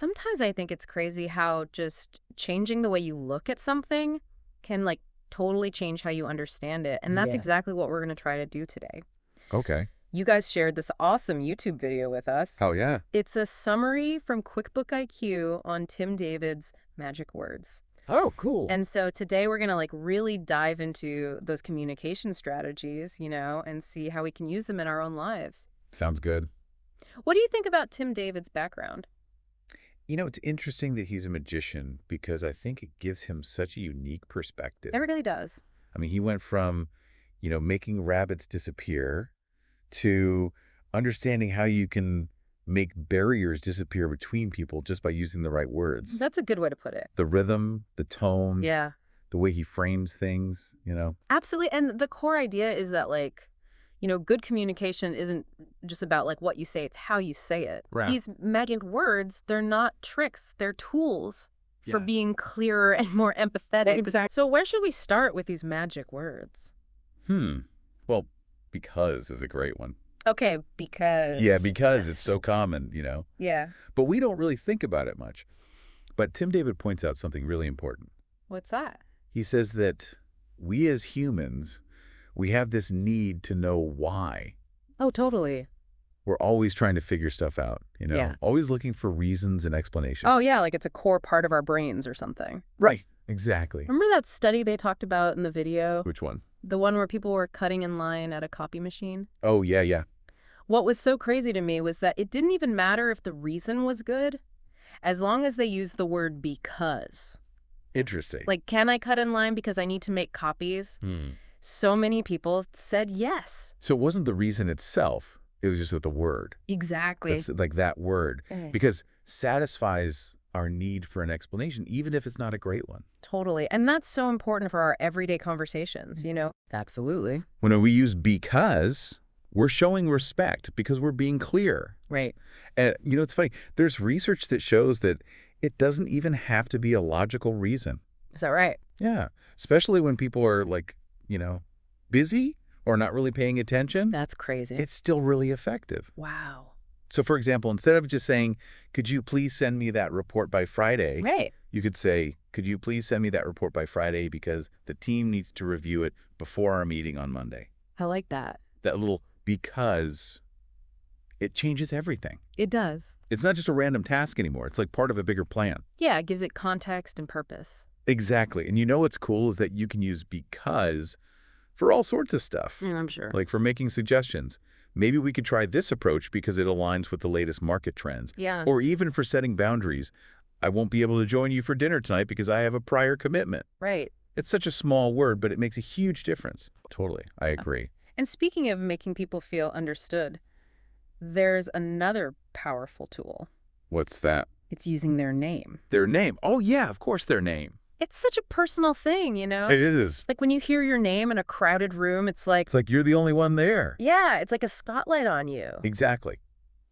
Sometimes I think it's crazy how just changing the way you look at something can, like, totally change how you understand it. And that's Yeah. exactly what we're going to try to do today. Okay. You guys shared this awesome YouTube video with us. Oh, yeah. It's a summary from QuickBook IQ on Tim David's magic words. Oh, cool. And so today we're going to, like, really dive into those communication strategies, and see how we can use them in our own lives. Sounds good. What do you think about Tim David's background? It's interesting that he's a magician because I think it gives him such a unique perspective. It really does. I mean, he went from, making rabbits disappear to understanding how you can make barriers disappear between people just by using the right words. That's a good way to put it. The rhythm, the tone, Yeah. the way he frames things, Absolutely. And the core idea is that, like, good communication isn't just about, like, what you say, it's how you say it. Right. These magic words, they're not tricks, they're tools for Yeah. being clearer and more empathetic. Exactly. So where should we start with these magic words? Well, because is a great one. Okay, because. Yeah, because it's so common, Yeah. But we don't really think about it much. But Tim David points out something really important. What's that? He says that we as humans, we have this need to know why. Oh, totally. We're always trying to figure stuff out, Yeah. Always looking for reasons and explanations. Oh, yeah, like it's a core part of our brains or something. Right. Exactly. Remember that study they talked about in the video? Which one? The one where people were cutting in line at a copy machine? Oh, yeah, yeah. What was so crazy to me was that it didn't even matter if the reason was good, as long as they used the word because. Interesting. Like, can I cut in line because I need to make copies? So many people said yes. So it wasn't the reason itself. It was just with the word. Exactly. That's like that word. Because satisfies our need for an explanation, even if it's not a great one. Totally. And that's so important for our everyday conversations, Absolutely. When we use because, we're showing respect because we're being clear. Right. And, it's funny. There's research that shows that it doesn't even have to be a logical reason. Is that right? Yeah. Especially when people are like, busy or not really paying attention. That's crazy. It's still really effective. Wow. So, for example, instead of just saying, could you please send me that report by Friday? Right. You could say, could you please send me that report by Friday because the team needs to review it before our meeting on Monday. I like that. That little because, it changes everything. It does. It's not just a random task anymore. It's like part of a bigger plan. Yeah, it gives it context and purpose. Exactly. And what's cool is that you can use because for all sorts of stuff. I'm sure. Like for making suggestions. Maybe we could try this approach because it aligns with the latest market trends. Yeah. Or even for setting boundaries. I won't be able to join you for dinner tonight because I have a prior commitment. Right. It's such a small word, but it makes a huge difference. Totally. I agree. And speaking of making people feel understood, there's another powerful tool. What's that? It's using their name. Their name. Oh, yeah, of course, their name. It's such a personal thing, It is. Like when you hear your name in a crowded room, it's like, You're the only one there. yeah, it's like a spotlight on you. Exactly.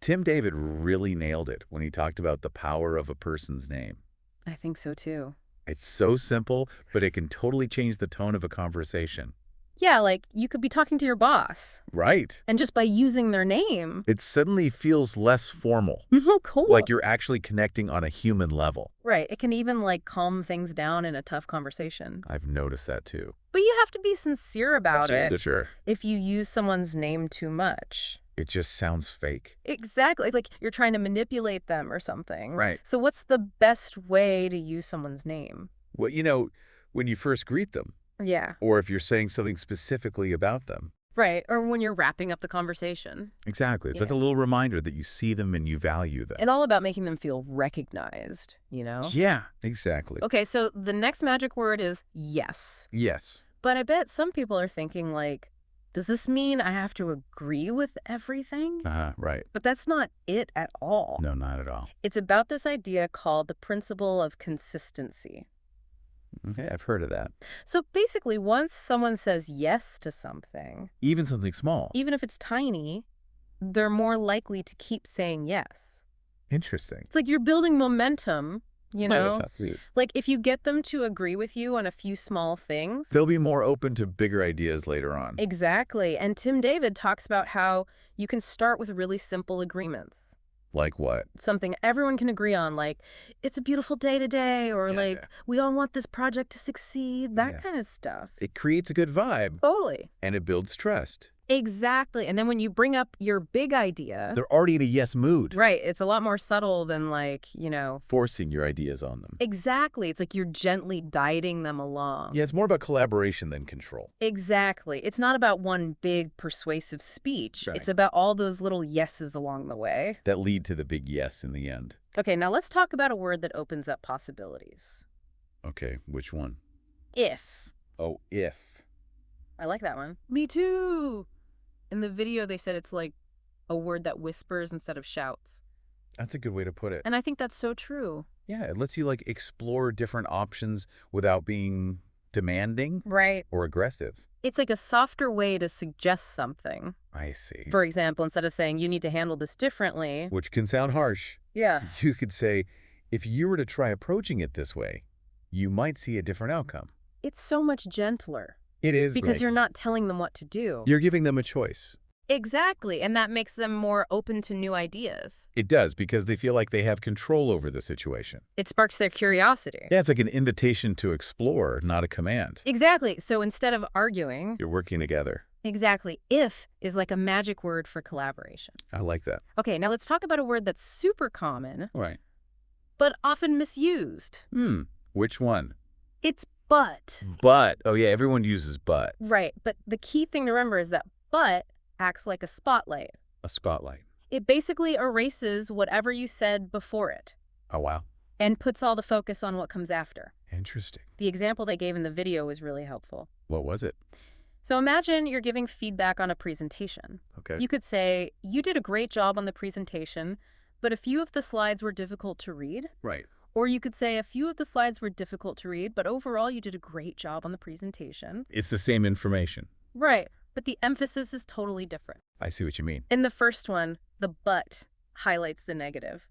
Tim David really nailed it when he talked about the power of a person's name. I think so too. It's so simple, but it can totally change the tone of a conversation. Yeah, like you could be talking to your boss, Right. and just by using their name. It suddenly feels less formal. Oh, cool. Like you're actually connecting on a human level. Right. It can even like calm things down in a tough conversation. I've noticed that too. But you have to be sincere about it. Sure. If you use someone's name too much. It just sounds fake. Exactly. Like you're trying to manipulate them or something. Right. So what's the best way to use someone's name? Well, when you first greet them, Yeah. or if you're saying something specifically about them. Right. Or when you're wrapping up the conversation. Exactly. It's like a little reminder that you see them and you value them. It's all about making them feel recognized, Yeah, exactly. Okay, so the next magic word is yes. Yes. But I bet some people are thinking like, does this mean I have to agree with everything? Right. But that's not it at all. No, not at all. It's about this idea called the principle of consistency. Okay, I've heard of that. So basically, once someone says yes to something, Even something small. even if it's tiny, they're more likely to keep saying yes. Interesting. It's like you're building momentum, Right. Like if you get them to agree with you on a few small things. They'll be more open to bigger ideas later on. Exactly. And Tim David talks about how you can start with really simple agreements. Like what? Something everyone can agree on, like, it's a beautiful day today, or Yeah, yeah. like, we all want this project to succeed, that Yeah. kind of stuff. It creates a good vibe, Totally. and it builds trust. Exactly. And then when you bring up your big idea, They're already in a yes mood. right, it's a lot more subtle than Forcing your ideas on them. exactly. It's like you're gently guiding them along. Yeah, it's more about collaboration than control. Exactly. It's not about one big persuasive speech. Right. It's about all those little yeses along the way. That lead to the big yes in the end. Okay, now let's talk about a word that opens up possibilities. Okay, which one? If. Oh, if. I like that one. Me too. In the video, they said it's like a word that whispers instead of shouts. That's a good way to put it. And I think that's so true. Yeah, it lets you explore different options without being demanding Right. or aggressive. It's like a softer way to suggest something. I see. For example, instead of saying, you need to handle this differently. Which can sound harsh. Yeah. You could say, if you were to try approaching it this way, you might see a different outcome. It's so much gentler. It is Because you're not telling them what to do. You're giving them a choice. Exactly. And that makes them more open to new ideas. It does, because they feel like they have control over the situation. It sparks their curiosity. Yeah, it's like an invitation to explore, not a command. Exactly. So instead of arguing, You're working together. exactly, if is like a magic word for collaboration. I like that. Okay, now let's talk about a word that's super common, Right. but often misused. Which one? It's but. But. Oh, yeah, everyone uses but. Right, but the key thing to remember is that but acts like a spotlight. A spotlight. It basically erases whatever you said before it Oh, wow. and puts all the focus on what comes after. Interesting. The example they gave in the video was really helpful. What was it? So imagine you're giving feedback on a presentation. Okay. You could say, you did a great job on the presentation, but a few of the slides were difficult to read. Right. Or you could say, a few of the slides were difficult to read, but overall you did a great job on the presentation. It's the same information. Right, but the emphasis is totally different. I see what you mean. In the first one, the but highlights the negative.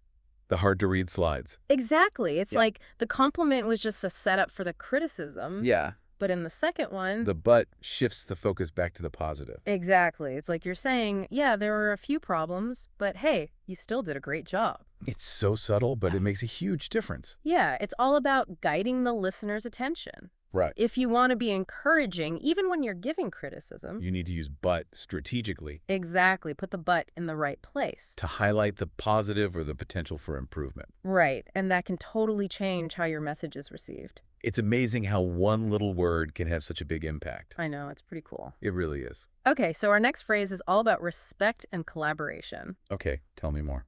The hard-to-read slides. Exactly. It's Yeah. like the compliment was just a setup for the criticism. Yeah. But in the second one... The but shifts the focus back to the positive. Exactly. It's like you're saying, yeah, there were a few problems, but hey, you still did a great job. It's so subtle, but it makes a huge difference. Yeah, it's all about guiding the listener's attention. Right. If you want to be encouraging, even when you're giving criticism... You need to use but strategically Exactly. Put the but in the right place. to highlight the positive or the potential for improvement. Right. And that can totally change how your message is received. It's amazing how one little word can have such a big impact. I know. It's pretty cool. It really is. Okay, so our next phrase is all about respect and collaboration. Okay, tell me more.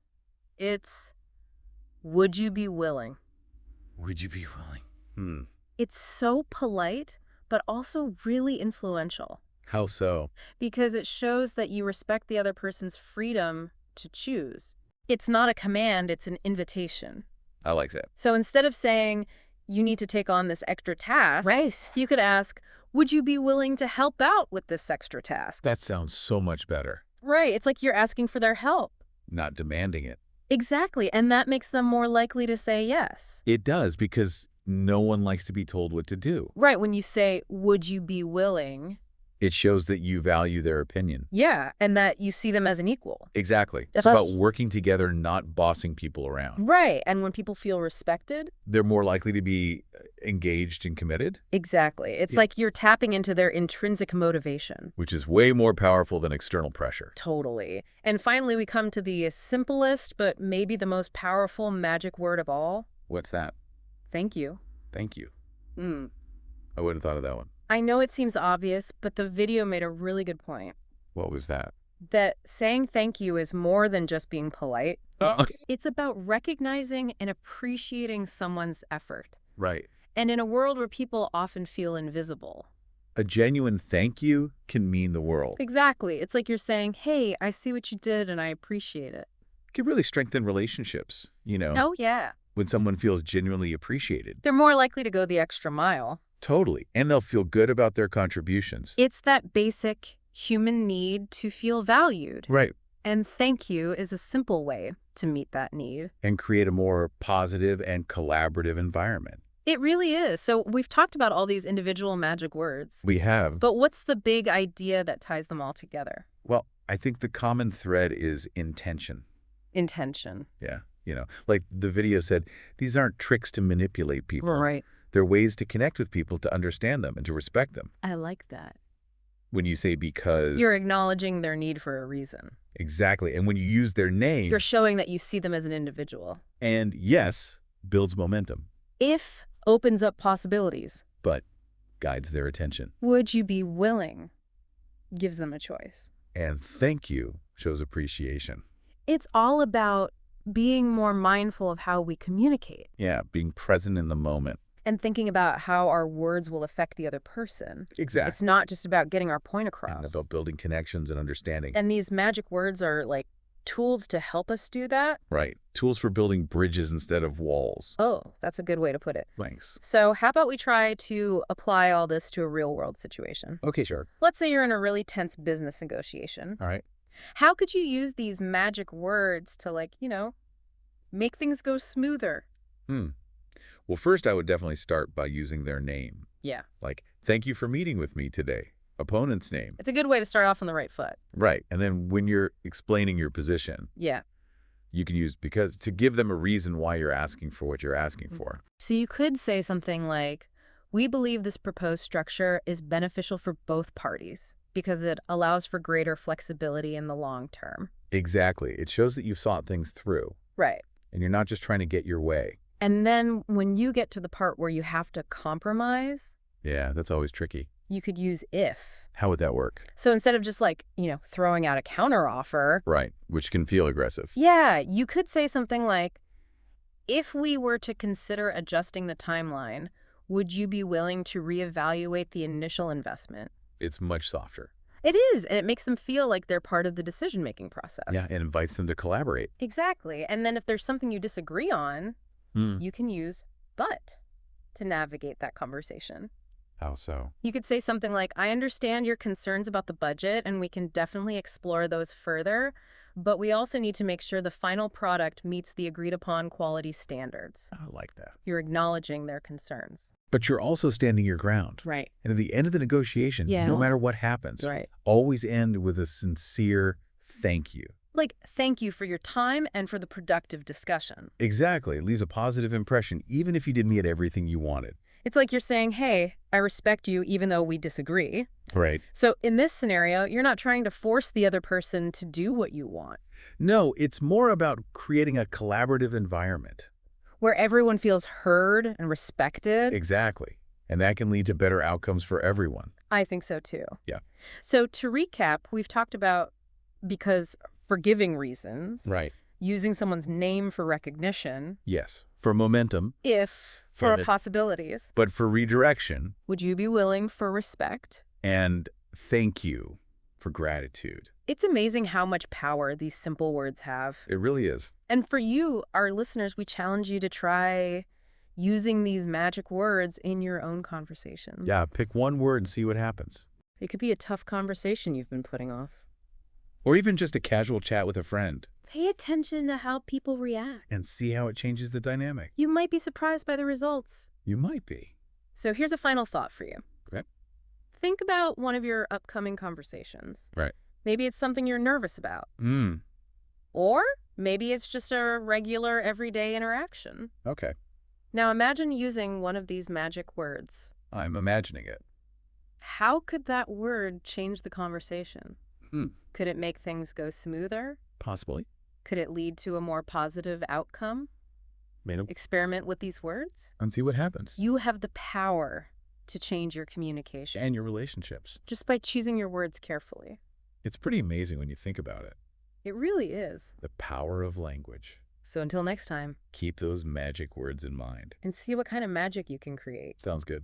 It's, would you be willing? Would you be willing? It's so polite, but also really influential. How so? Because it shows that you respect the other person's freedom to choose. It's not a command, it's an invitation. I like that. So instead of saying, you need to take on this extra task, right, you could ask, would you be willing to help out with this extra task? That sounds so much better. Right, it's like you're asking for their help. Not demanding it. Exactly, and that makes them more likely to say yes. It does, because no one likes to be told what to do. Right, when you say, would you be willing? It shows that you value their opinion. Yeah, and that you see them as an equal. Exactly. It's That's- about working together, not bossing people around. Right, and when people feel respected? They're more likely to be engaged and committed. Exactly. It's Yeah. like you're tapping into their intrinsic motivation. Which is way more powerful than external pressure. Totally. And finally, we come to the simplest, but maybe the most powerful magic word of all. What's that? Thank you. Thank you. Mm. I wouldn't have thought of that one. I know it seems obvious, but the video made a really good point. What was that? That saying thank you is more than just being polite. It's about recognizing and appreciating someone's effort. Right. And in a world where people often feel invisible. A genuine thank you can mean the world. Exactly. It's like you're saying, hey, I see what you did and I appreciate it. It can really strengthen relationships, Oh, yeah. when someone feels genuinely appreciated. They're more likely to go the extra mile. Totally. And they'll feel good about their contributions. It's that basic human need to feel valued. Right. And thank you is a simple way to meet that need. And create a more positive and collaborative environment. It really is. So we've talked about all these individual magic words. We have. But what's the big idea that ties them all together? Well, I think the common thread is intention. intention. Yeah. Like the video said, these aren't tricks to manipulate people. Right. They're ways to connect with people, to understand them, and to respect them. I like that. When you say because, You're acknowledging their need for a reason. exactly. And when you use their name, You're showing that you see them as an individual. and yes, builds momentum, If opens up possibilities, but guides their attention. would you be willing? Gives them a choice. And thank you shows appreciation. It's all about being more mindful of how we communicate Yeah, being present in the moment. and thinking about how our words will affect the other person. Exactly. It's not just about getting our point And across. about building connections and understanding. And these magic words are like tools to help us do that. Right. Tools for building bridges instead of walls. Oh, that's a good way to put it. Thanks. So how about we try to apply all this to a real world situation? Okay, sure. Let's say you're in a really tense business negotiation. All right. How could you use these magic words to, like, make things go smoother? Well, first, I would definitely start by using their name. Yeah. Like, thank you for meeting with me today. Opponent's name. It's a good way to start off on the right foot. Right. And then when you're explaining your position, Yeah. you can use because to give them a reason why you're asking for what you're asking for. So you could say something like, we believe this proposed structure is beneficial for both parties because it allows for greater flexibility in the long term. Exactly. It shows that you've thought things through Right. and you're not just trying to get your way. And then when you get to the part where you have to compromise, Yeah, that's always tricky. you could use if. How would that work? So instead of just like, throwing out a counteroffer, Right. Which can feel aggressive. yeah, you could say something like, if we were to consider adjusting the timeline, would you be willing to reevaluate the initial investment? It's much softer. It is, and it makes them feel like they're part of the decision-making process. Yeah, it invites them to collaborate. Exactly. And then if there's something you disagree on, you can use but to navigate that conversation. How so? You could say something like, I understand your concerns about the budget, and we can definitely explore those further, but we also need to make sure the final product meets the agreed-upon quality standards. I like that. You're acknowledging their concerns. But you're also standing your ground. Right. And at the end of the negotiation, Yeah. no matter what happens, Right. always end with a sincere thank you. Like, thank you for your time and for the productive discussion. Exactly. It leaves a positive impression, even if you didn't get everything you wanted. It's like you're saying, hey, I respect you even though we disagree. Right. So in this scenario, you're not trying to force the other person to do what you want, No, it's more about creating a collaborative environment. where everyone feels heard and respected. Exactly. And that can lead to better outcomes for everyone. I think so too. Yeah. So to recap, we've talked about because forgiving reasons, Right. using someone's name for recognition, Yes. For momentum, if for For- possibilities, but for redirection would you be willing for respect? and thank you for gratitude. It's amazing how much power these simple words have. It really is. And for you, our listeners, we challenge you to try using these magic words in your own conversations. Yeah, pick one word and see what happens. It could be a tough conversation you've been putting off. Or even just a casual chat with a friend Pay attention to how people react. and see how it changes the dynamic. You might be surprised by the results. You might be. So here's a final thought for you. Okay. Think about one of your upcoming conversations. Right. Maybe it's something you're nervous about. Or maybe it's just a regular, everyday interaction. Okay. Now imagine using one of these magic words. I'm imagining it. How could that word change the conversation? Hmm. Could it make things go smoother? Possibly. Could it lead to a more positive outcome? Made Experiment with these words. and see what happens. You have the power to change your communication And your relationships. just by choosing your words carefully. It's pretty amazing when you think about it. It really is. The power of language. So until next time, Keep those magic words in mind. and see what kind of magic you can create. Sounds good.